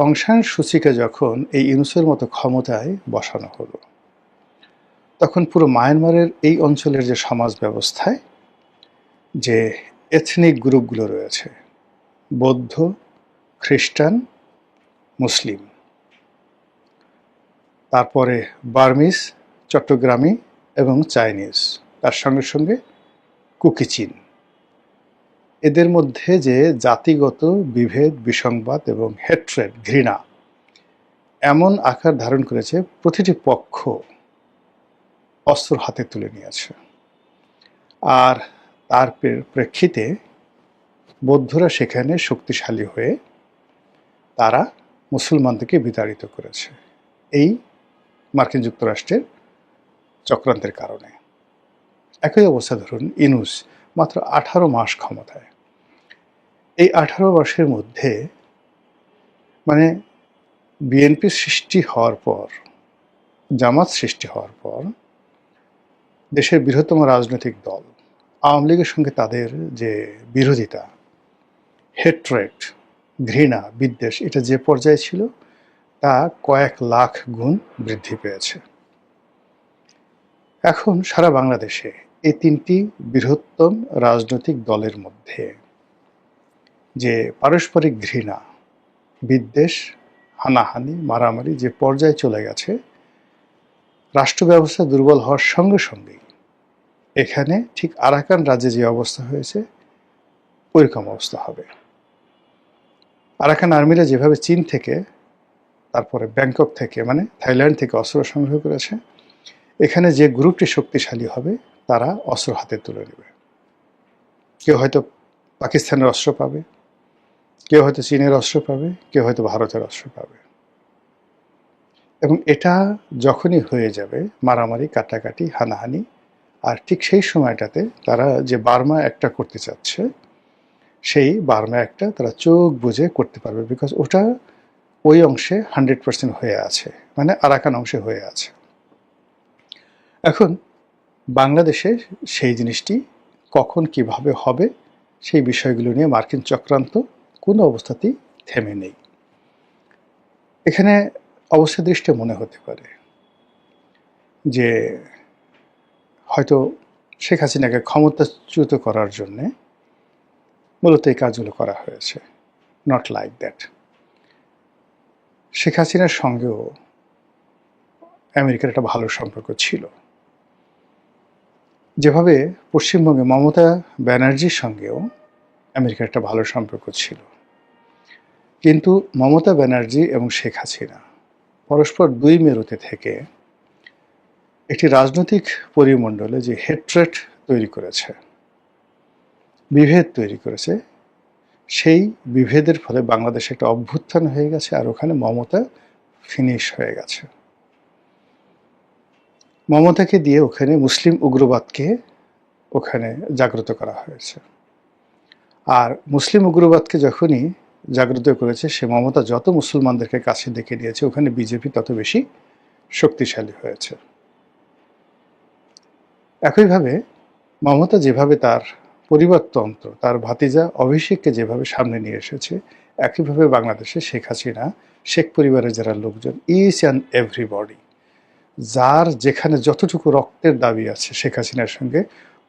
অং সান সুচিকে যখন এই ইউনূসের মতো ক্ষমতায় বসানো হলো, তখন পুরো মায়ানমারের এই অঞ্চলের যে সমাজ ব্যবস্থায় যে এথনিক গ্রুপগুলো রয়েছে, বৌদ্ধ, খ্রিস্টান, মুসলিম, তারপরে বার্মিজ, চট্টগ্রামী এবং চাইনিজ, তার সঙ্গে সঙ্গে কুকিচিন, এদের মধ্যে যে জাতিগত বিভেদ, বিসংবাদ এবং হেট্রেড, ঘৃণা এমন আকার ধারণ করেছে, প্রতিটি পক্ষ অস্ত্র হাতে তুলে নিয়েছে। আর তার প্রেক্ষিতে বৌদ্ধরা সেখানে শক্তিশালী হয়ে তারা মুসলমানদেরকে বিতাড়িত করেছে এই মার্কিন যুক্তরাষ্ট্রের চক্রান্তের কারণে। একই অবস্থা ধরুন ইউনূস মাত্র 18 মাস ক্ষমতায়। এই 18 মাসের মধ্যে মানে বিএনপি সৃষ্টি হওয়ার পর, জামাত সৃষ্টি হওয়ার পর দেশের বৃহত্তম রাজনৈতিক দল আওয়ামী লীগের সঙ্গে তাদের যে বিরোধিতা, হেট্রেড, ঘৃণা, বিদ্বেষ, এটা যে পর্যায়ে ছিল তা কয়েক লাখ গুণ বৃদ্ধি পেয়েছে। এখন সারা বাংলাদেশে এই তিনটি বৃহত্তম রাজনৈতিক দলের মধ্যে যে পারস্পরিক ঘৃণা, বিদ্বেষ, হানাহানি, মারামারি যে পর্যায়ে চলে গেছে, রাষ্ট্র ব্যবস্থা দুর্বল হওয়ার সঙ্গে সঙ্গেই এখানে ঠিক আরাকান রাজ্যে যে অবস্থা হয়েছে ওইরকম অবস্থা হবে। আরাকান আর্মিরা যেভাবে চীন থেকে, তারপরে ব্যাংকক থেকে, মানে থাইল্যান্ড থেকে অস্ত্র সংগ্রহ করেছে, এখানে যে গ্রুপটি শক্তিশালী হবে তারা অস্ত্র হাতে তুলে নেবে। কেউ হয়তো পাকিস্তানের অস্ত্র পাবে, কেউ হয়তো চীনের অস্ত্র পাবে, কেউ হয়তো ভারতের অস্ত্র পাবে। এবং এটা যখনই হয়ে যাবে মারামারি, কাটাকাটি, হানাহানি, আর ঠিক সেই সময়টাতে তারা যে বার্মা একটা করতে চাচ্ছে, সেই বার্মা একটা তারা চোখ বুজে করতে পারবে, বিকজ ওটা ওই অংশে 100% হয়ে আছে, মানে আরাকান অংশে হয়ে আছে। এখন বাংলাদেশে সেই জিনিসটি কখন কিভাবে হবে সেই বিষয়গুলো নিয়ে মার্কিন চক্রান্ত কোনো অবস্থাতেই থেমে নেই। এখানে অবস্থা দৃষ্টে মনে হতে পারে যে হয়তো শেখ হাসিনাকে ক্ষমতাচ্যুত করার জন্যে মূলত এই কাজগুলো করা হয়েছে। Not like that. শেখ হাসিনার সঙ্গেও আমেরিকার একটা ভালো সম্পর্ক ছিল, যেভাবে পশ্চিমবঙ্গে মমতা ব্যানার্জির সঙ্গেও আমেরিকার একটা ভালো সম্পর্ক ছিল। কিন্তু মমতা ব্যানার্জি এবং শেখ হাসিনা পরস্পর দুই মেরুতে থেকে একটি রাজনৈতিক পরিমণ্ডলে যে হেট্রেড তৈরি করেছে, বিভেদ তৈরি করেছে, সেই বিভেদের ফলে বাংলাদেশে একটা অভ্যুত্থান হয়ে গেছে, আর ওখানে মমতা ফিনিশ হয়ে গেছে। মমতাকে দিয়ে ওখানে মুসলিম উগ্রবাদকে ওখানে জাগ্রত করা হয়েছে। আর মুসলিম উগ্রবাদকে যখনই জাগ্রত করেছে, সে মমতা যত মুসলমানদেরকে কাছে ডেকে নিয়েছে, ওখানে বিজেপি তত বেশি শক্তিশালী হয়েছে। একইভাবে মমতা যেভাবে তার পরিবারতন্ত্র, তার ভাতিজা অভিষেককে যেভাবে সামনে নিয়ে এসেছে, একইভাবে বাংলাদেশে শেখ হাসিনা, শেখ পরিবারের যারা লোকজন, ইচ অ্যান্ড এভরিবডি, যার যেখানে যতটুকু রক্তের দাবি আছে শেখ হাসিনার সঙ্গে,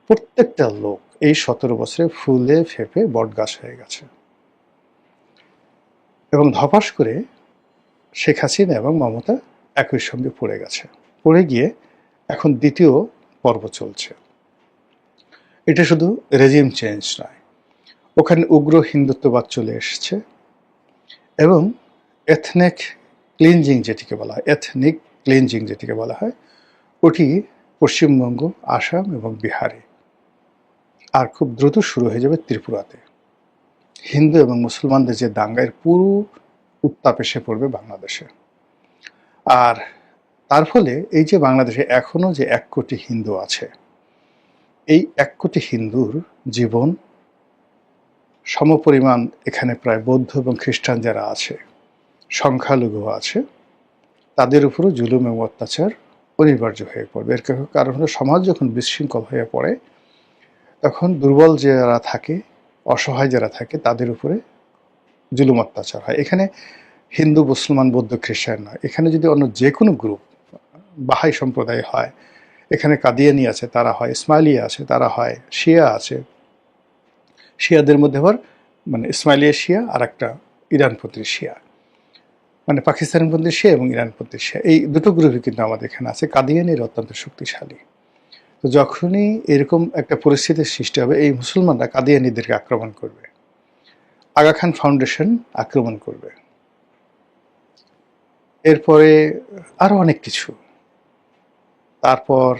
প্রত্যেকটা লোক এই 17 বছরে ফুলে ফেঁপে বটগাছ হয়ে গেছে। এবং ধপাস করে শেখ হাসিনা এবং মমতা একই সঙ্গে পড়ে গেছে। পড়ে গিয়ে এখন দ্বিতীয় পর্ব চলছে। এটা শুধু রেজিম চেঞ্জ নয়, ওখানে উগ্র হিন্দুত্ববাদ চলে এসেছে এবং এথনিক ক্লিনজিং যেটিকে বলা হয়, এথনিক ক্লিনজিং যেটিকে বলা হয়, ওটি পশ্চিমবঙ্গ, আসাম এবং বিহারে, আর খুব দ্রুত শুরু হয়ে যাবে ত্রিপুরাতে। হিন্দু এবং মুসলমানদের যে দাঙ্গার পুরো উত্তাপ এসে পড়বে বাংলাদেশে। আর তার ফলে এই যে বাংলাদেশে এখনো যে 1 কোটি হিন্দু আছে, এই 1 কোটি হিন্দুর জীবন সমপরিমাণ এখানে প্রায় বৌদ্ধ এবং খ্রিস্টান যারা আছে, সংখ্যালঘু আছে, তাদের উপরও জুলুম এবং অত্যাচার অনিবার্য হয়ে পড়বে। এর কারণ হলো সমাজ যখন বিশৃঙ্খল হয়ে পড়ে, তখন দুর্বল যারা থাকে, অসহায় যারা থাকে, তাদের উপরে জুলুম অত্যাচার হয়। এখানে হিন্দু, মুসলমান, বৌদ্ধ, খ্রিস্টান নয়। এখানে যদি অন্য যে কোনো গ্রুপ, বাহাই সম্প্রদায় হয়, এখানে কাদিয়ানি আছে, তারা হয়, ইসমাইলিয়া আছে, তারা হয়, শিয়া আছে। শিয়াদের মধ্যে আবার মানে ইসমাইলিয়া শিয়া আর একটা ইরানপন্থী শিয়া, মানে পাকিস্তানপন্থী শিয়া এবং ইরানপন্থী শিয়া, এই দুটো গ্রুপই কিন্তু আমাদের এখানে আছে। কাদিয়ানির অত্যন্ত শক্তিশালী। তো যখনই এরকম একটা পরিস্থিতির সৃষ্টি হবে, এই মুসলমানরা কাদিয়ানিদেরকে আক্রমণ করবে, আগা খান ফাউন্ডেশন আক্রমণ করবে, এরপরে আরো অনেক কিছু। তারপর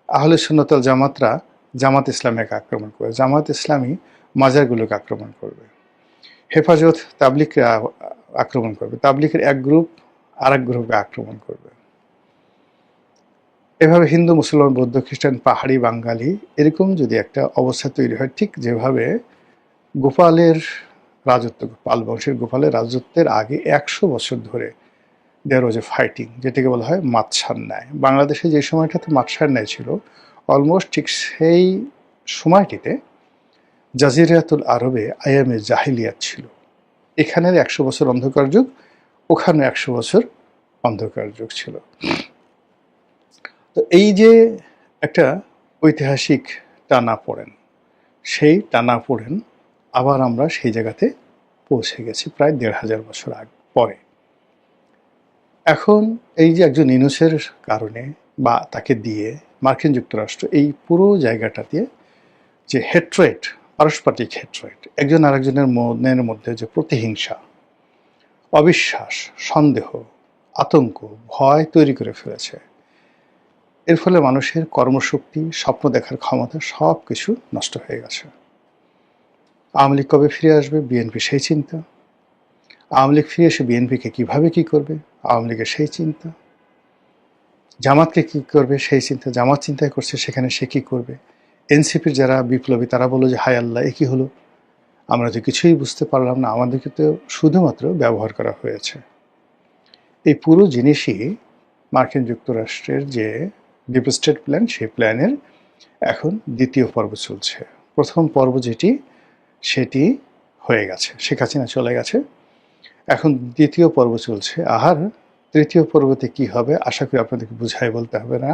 আহলে সুন্নাত ওয়াল জামাতরা জামাত ইসলামীকে আক্রমণ করবে, জামাত ইসলামী মাজারগুলোকে আক্রমণ করবে, হেফাজত তাবলিগকে আক্রমণ করবে, তাবলিগের এক গ্রুপ আরেক গ্রুপকে আক্রমণ করবে। এভাবে হিন্দু, মুসলমান, বৌদ্ধ, খ্রিস্টান, পাহাড়ি, বাঙালি, এরকম যদি একটা অবস্থা তৈরি হয়, ঠিক যেভাবে গোপালের রাজত্ব, পাল বংশের গোপালের রাজত্বের আগে 100 বছর ধরে দেয়ার ওয়াজ এ ফাইটিং, যেটাকে বলা হয় মাতসার ন্যায়। বাংলাদেশে যে সময়টাতে মাতসার ন্যায় ছিল, অলমোস্ট ঠিক সেই সময়টিতে জাজিরাতুল আরবে আয়ামে জাহিলিয়াত ছিল। এখানের 100 বছর অন্ধকার যুগ, ওখানে 100 বছর অন্ধকার যুগ ছিল। তো এই যে একটা ঐতিহাসিক টানাপোড়েন, সেই টানাপোড়েন আবার আমরা সেই জায়গাতে পৌঁছে গেছি প্রায় 1500 বছর পরে। এখন এই যে একজন ইউনূসের কারণে বা তাকে দিয়ে মার্কিন যুক্তরাষ্ট্র এই পুরো জায়গাটাতে যে হেট্রেট, পারস্পরিক হেট্রেট, একজন আরেকজনের মনের মধ্যে যে প্রতিহিংসা, অবিশ্বাস, সন্দেহ, আতঙ্ক, ভয় তৈরি করে ফেলেছে, এর ফলে মানুষের কর্মশক্তি, স্বপ্ন দেখার ক্ষমতা সব কিছু নষ্ট হয়ে গেছে। আওয়ামী লীগ কবে ফিরে আসবে, বিএনপি সেই চিন্তা। আওয়ামী লীগ ফিরে এসে বিএনপিকে কীভাবে কী করবে, আওয়ামী লীগের সেই চিন্তা। জামাতকে কী করবে সেই চিন্তা, জামাত চিন্তায় করছে সেখানে সে কী করবে। এনসিপির যারা বিপ্লবী তারা বলল যে হায় আল্লাহ, এ কী হলো, আমরা তো কিছুই বুঝতে পারলাম না, আমাদেরকে তো শুধুমাত্র ব্যবহার করা হয়েছে। এই পুরো জিনিসই মার্কিন যুক্তরাষ্ট্রের যে ডিপ স্টেট প্ল্যান, সেই প্ল্যানের এখন দ্বিতীয় পর্ব চলছে। প্রথম পর্ব যেটি, সেটি হয়ে গেছে, শেখ হাসিনা চলে গেছে। এখন দ্বিতীয় পর্ব চলছে। আর তৃতীয় পর্বতে কি হবে আশা করি আপনাদেরকে বুঝাই বলতে হবে না,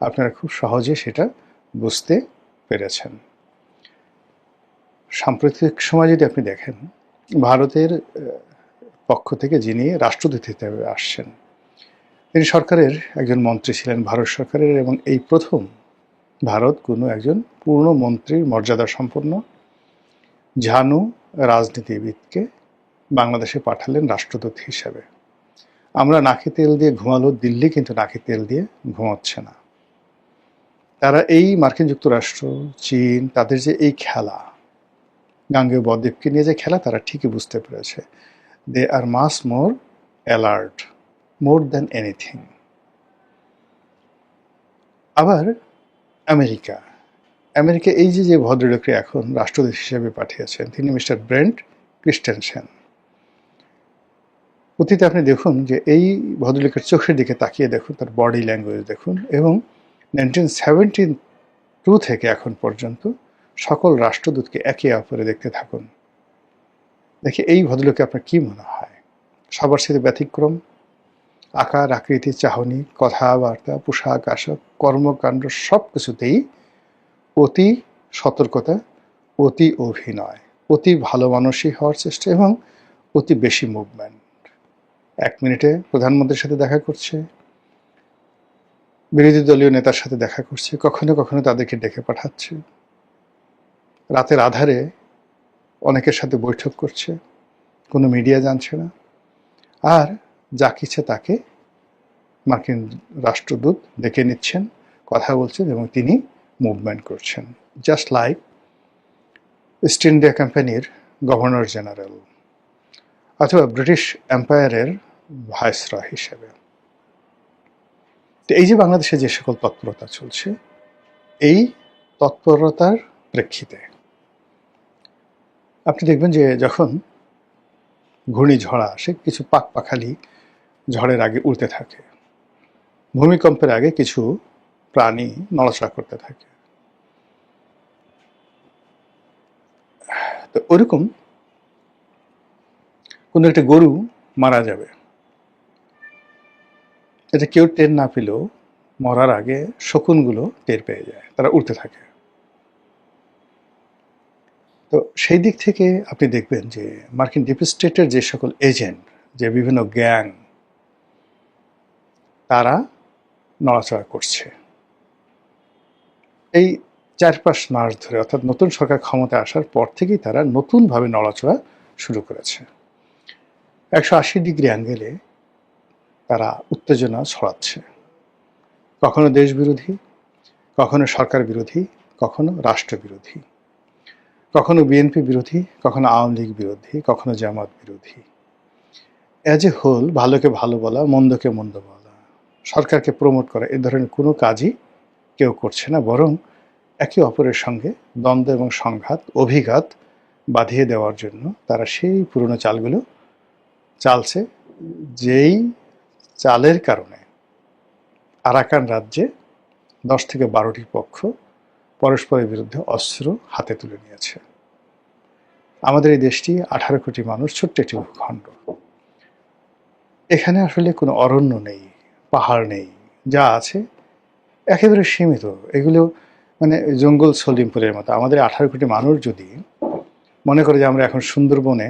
আপনারা খুব সহজে সেটা বুঝতে পেরেছেন। সাম্প্রতিক সময় যদি আপনি দেখেন, ভারতের পক্ষ থেকে যিনি রাষ্ট্রদূত হিসেবে আসছেন, তিনি সরকারের একজন মন্ত্রী ছিলেন, ভারত সরকারের, এবং এই প্রথম ভারত কোনো একজন পূর্ণ মন্ত্রীর মর্যাদা সম্পন্ন ঝানু রাজনীতিবিদকে বাংলাদেশে পাঠালেন রাষ্ট্রদূত হিসেবে। আমরা নাকে তেল দিয়ে ঘুমালো, দিল্লি কিন্তু নাকে তেল দিয়ে ঘুমাচ্ছে না। তারা এই মার্কিন যুক্তরাষ্ট্র, চীন, তাদের যে এই খেলা, গাঙ্গেয় বদ্বীপকে নিয়ে যে খেলা, তারা ঠিকই বুঝতে পেরেছে। দে আর মাস মোর অ্যালার্ট, মোর দ্যান এনিথিং। আবার আমেরিকা, আমেরিকা এই যে ভদ্রলোককে এখন রাষ্ট্রদূত হিসেবে পাঠিয়েছেন, তিনি মিস্টার ব্রেন্ট ক্রিস্টেনসেন। অতীতে আপনি দেখুন যে এই ভদ্রলোকের চোখের দিকে তাকিয়ে দেখুন, তার বডি ল্যাঙ্গুয়েজ দেখুন, এবং 1972 থেকে এখন পর্যন্ত সকল রাষ্ট্রদূতকে একে অপরে দেখতে থাকুন। দেখি এই ভদ্রলোকে আপনার কী মনে হয়? সবার সাথে ব্যতিক্রম, আকার আকৃতি, চাহনি, কথাবার্তা, পোশাক আশাক, কর্মকাণ্ড সব কিছুতেই অতি সতর্কতা, অতি অভিনয়, অতি ভালো মানুষই হওয়ার চেষ্টা, এবং অতি বেশি মুভমেন্ট। 1 মিনিটে প্রধানমন্ত্রীর সাথে দেখা করছে, বিরোধী দলীয় নেতার সাথে দেখা করছে, কখনো কখনো তাদেরকে ডেকে পাঠাচ্ছে, রাতের আধারে অনেকের সাথে বৈঠক করছে, কোনো মিডিয়া জানছে না, আর যাকে ইচ্ছে তাকে মার্কিন রাষ্ট্রদূত ডেকে নিচ্ছেন, কথা বলছেন, এবং তিনি মুভমেন্ট করছেন, জাস্ট লাইক ইস্ট ইন্ডিয়া কোম্পানির গভর্নর জেনারেল অথবা ব্রিটিশ এম্পায়ারের ভাইসরয় হিসেবে। তো এই যে বাংলাদেশে যে সকল তৎপরতা চলছে, এই তৎপরতার প্রেক্ষিতে আপনি দেখবেন যে যখন ঘূর্ণিঝড় আসে, কিছু পাখপাখালি ঝড়ের আগে উড়তে থাকে, ভূমিকম্পের আগে কিছু প্রাণী নড়াচড়া করতে থাকে। তো ওরকম কোনো একটা গরু মারা যাবে, এটা কেউ টের না পেলেও মরার আগে শকুনগুলো টের পেয়ে যায়, তারা উড়তে থাকে। তো সেই দিক থেকে আপনি দেখবেন যে মার্কিন ডিপ স্টেটের যে সকল এজেন্ট, যে বিভিন্ন গ্যাং, তারা নড়াচড়া করছে। এই 4-5 মাস ধরে, অর্থাৎ নতুন সরকার ক্ষমতায় আসার পর থেকেই তারা নতুনভাবে নড়াচড়া শুরু করেছে। 180 ডিগ্রি অ্যাঙ্গেলে তারা উত্তেজনা ছড়াচ্ছে, কখনো দেশ বিরোধী, কখনো সরকার বিরোধী, কখনো রাষ্ট্র বিরোধী, কখনো বিএনপি বিরোধী, কখনো আওয়ামী লীগ বিরোধী, কখনো জামাত বিরোধী। অ্যাজ এ হোল ভালোকে ভালো বলা, মন্দকে মন্দ বলা, সরকারকে প্রমোট করা, এ ধরনের কোনো কাজই কেউ করছে না, বরং একে অপরের সঙ্গে দ্বন্দ্ব এবং সংঘাত, অভিঘাত বাঁধিয়ে দেওয়ার জন্য তারা সেই পুরনো চালগুলো চালছে, যেই চালের কারণে আরাকান রাজ্যে 10 থেকে 12টি পক্ষ পরস্পরের বিরুদ্ধে অস্ত্র হাতে তুলে নিয়েছে। আমাদের এই দেশটি 18 কোটি মানুষ, ছোট্ট একটি ভূখণ্ড। এখানে আসলে কোনো অরণ্য নেই, পাহাড় নেই, যা আছে একেবারে সীমিত। এগুলো মানে জঙ্গল সলিমপুরের মতো। আমাদের 18 কোটি মানুষ যদি মনে করে যে আমরা এখন সুন্দরবনে,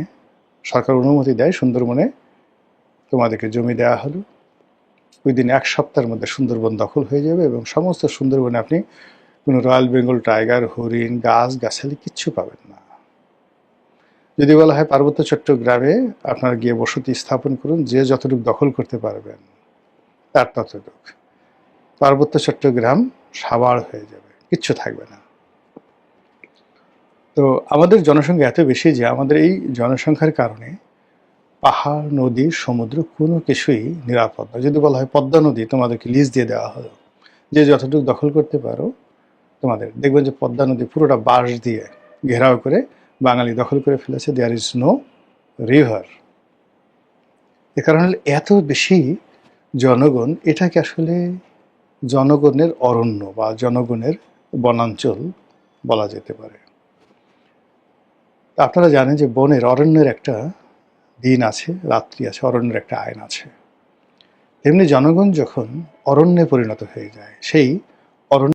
সরকার অনুমতি দেয়, সুন্দরবনে তোমাদেরকে জমি দেওয়া হলো, ওই দিন 1 সপ্তাহের মধ্যে সুন্দরবন দখল হয়ে যাবে এবং সমস্ত সুন্দরবনে আপনি কোনো রয়্যাল বেঙ্গল টাইগার, হরিণ, গাছ গাছালি কিচ্ছু পাবেন না। যদি বলা হয় পার্বত্য চট্টগ্রামে আপনারা গিয়ে বসতি স্থাপন করুন, যে যতটুকু দখল করতে পারবেন তার ততটুক, পার্বত্য চট্টগ্রাম সাবাড় হয়ে যাবে, কিচ্ছু থাকবে না। তো আমাদের জনসংখ্যা এত বেশি যে আমাদের এই জনসংখ্যার কারণে পাহাড়, নদী, সমুদ্র কোনো কিছুই নিরাপদ না। যদি বলা হয় পদ্মা নদী তোমাদেরকে লিজ দিয়ে দেওয়া হলো, যে যতটুকু দখল করতে পারো তোমাদের, দেখবেন যে পদ্মা নদী পুরোটা বাঁশ দিয়ে ঘেরাও করে বাঙালি দখল করে ফেলেছে। There is no river. এ কারণে এত বেশি জনগণ, এটাকে আসলে জনগণের অরণ্য বা জনগণের বনাঞ্চল বলা যেতে পারে। আপনারা জানেন যে বনের, অরণ্যের একটা দিন আছে, রাত্রি আছে, অরণ্যের একটা আইন আছে। তেমনি জনগণ যখন অরণ্যে পরিণত হয়ে যায়, সেই